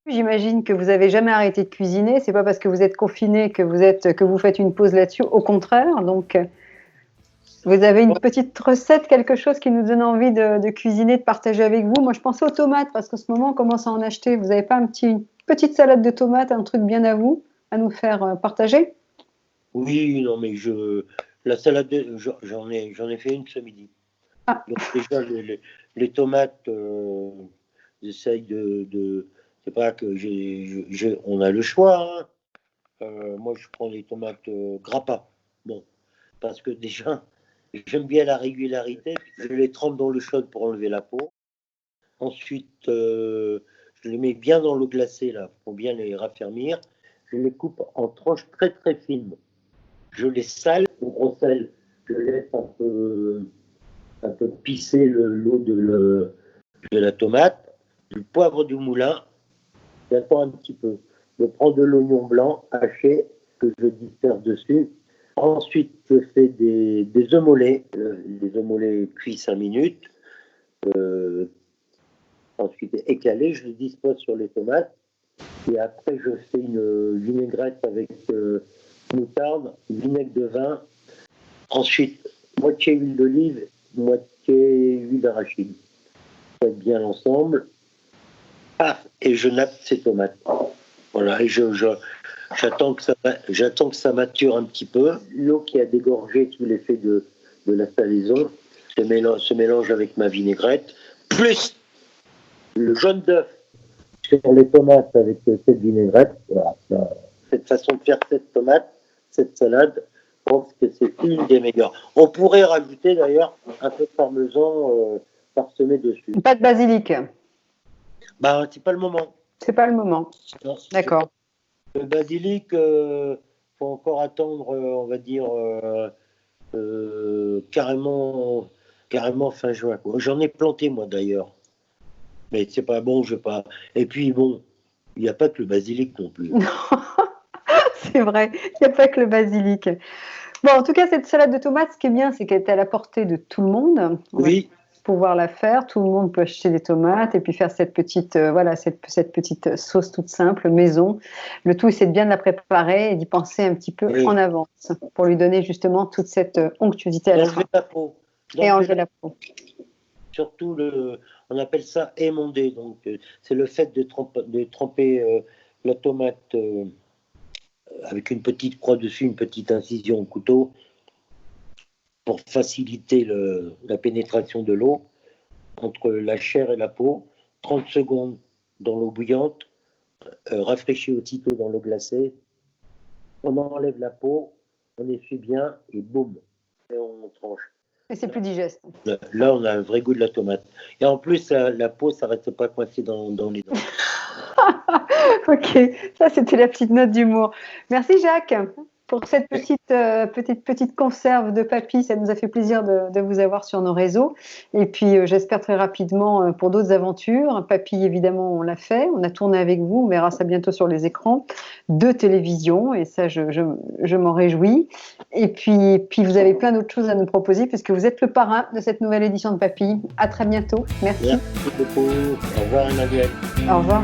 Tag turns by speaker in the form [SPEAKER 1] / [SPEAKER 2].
[SPEAKER 1] J'imagine que vous n'avez jamais arrêté de cuisiner. C'est pas parce que vous êtes confiné que vous faites une pause là-dessus. Au contraire. Donc, vous avez une petite recette, quelque chose qui nous donne envie de cuisiner, de partager avec vous. Moi, je pensais aux tomates parce qu'en ce moment, on commence à en acheter. Vous n'avez pas une petite salade de tomates, un truc bien à vous, à nous faire partager?
[SPEAKER 2] Oui, non, mais la salade, j'en ai fait une ce midi.
[SPEAKER 1] Ah,
[SPEAKER 2] Donc déjà, les tomates, j'essaye c'est pas que on a le choix, hein. Moi, je prends les tomates grappa. Bon, parce que déjà, j'aime bien la régularité. Je les trempe dans l'eau chaude pour enlever la peau. Ensuite, je les mets bien dans l'eau glacée, là, pour bien les raffermir. Je les coupe en tranches très très fines. Je les sale au gros sel. Je laisse un peu pisser l'eau de la tomate, du poivre du moulin. J'attends un petit peu. Je prends de l'oignon blanc haché que je disperse dessus. Ensuite, je fais des œufs mollets. Les œufs mollets cuits 5 minutes. Ensuite, écalés, je les dispose sur les tomates. Et après, je fais une vinaigrette avec moutarde, vinaigre de vin. Ensuite, moitié huile d'olive, moitié huile d'arachide. Je fais bien l'ensemble. Paf, et je nappe ces tomates. Voilà, et j'attends que ça mature un petit peu. L'eau qui a dégorgé sous l'effet de la salaison se mélange avec ma vinaigrette, plus le jaune d'œuf sur les tomates avec cette vinaigrette. Voilà, cette façon de faire cette tomate, cette salade, je pense que c'est une des meilleures. On pourrait rajouter d'ailleurs un peu de parmesan parsemé dessus.
[SPEAKER 1] pas de basilic.
[SPEAKER 2] Bah, c'est pas le moment.
[SPEAKER 1] C'est pas le moment.
[SPEAKER 2] Non,
[SPEAKER 1] D'accord.
[SPEAKER 2] le basilic, faut encore attendre, on va dire, carrément fin juin, quoi. J'en ai planté, moi, d'ailleurs. Mais c'est pas bon, je sais pas. Et puis, bon, il n'y a pas que le basilic non plus.
[SPEAKER 1] C'est vrai, il n'y a pas que le basilic. Bon, en tout cas, cette salade de tomates, ce qui est bien, c'est qu'elle est à la portée de tout le monde. On va
[SPEAKER 2] Oui,
[SPEAKER 1] pouvoir la faire. Tout le monde peut acheter des tomates et puis faire cette petite, cette petite sauce toute simple, maison. Le tout, c'est de bien la préparer et d'y penser un petit peu
[SPEAKER 2] oui.
[SPEAKER 1] en avance pour lui donner justement toute cette onctuosité à la fin.
[SPEAKER 2] D'enlever la peau.
[SPEAKER 1] Et enlever la peau.
[SPEAKER 2] Surtout, on appelle ça émondé. Donc, c'est le fait de tremper la tomate avec une petite croix dessus, une petite incision au couteau, pour faciliter la pénétration de l'eau entre la chair et la peau. 30 secondes dans l'eau bouillante, rafraîchie aussitôt dans l'eau glacée. On enlève la peau, on essuie bien et boum, et on tranche.
[SPEAKER 1] Et c'est plus digeste.
[SPEAKER 2] Là, on a un vrai goût de la tomate. Et en plus, la peau, ça ne reste pas coincée dans les dents.
[SPEAKER 1] Ok, ça c'était la petite note d'humour. Merci Jacques pour cette petite conserve de papy. Ça nous a fait plaisir de vous avoir sur nos réseaux. Et puis j'espère très rapidement pour d'autres aventures. Papy, évidemment, on l'a fait. On a tourné avec vous. On verra ça bientôt sur les écrans de télévision. Et ça, je m'en réjouis. Et puis vous avez plein d'autres choses à nous proposer puisque vous êtes le parrain de cette nouvelle édition de Papy. À très bientôt. Merci.
[SPEAKER 2] Merci beaucoup. Au revoir, Emmanuel.
[SPEAKER 1] Au revoir.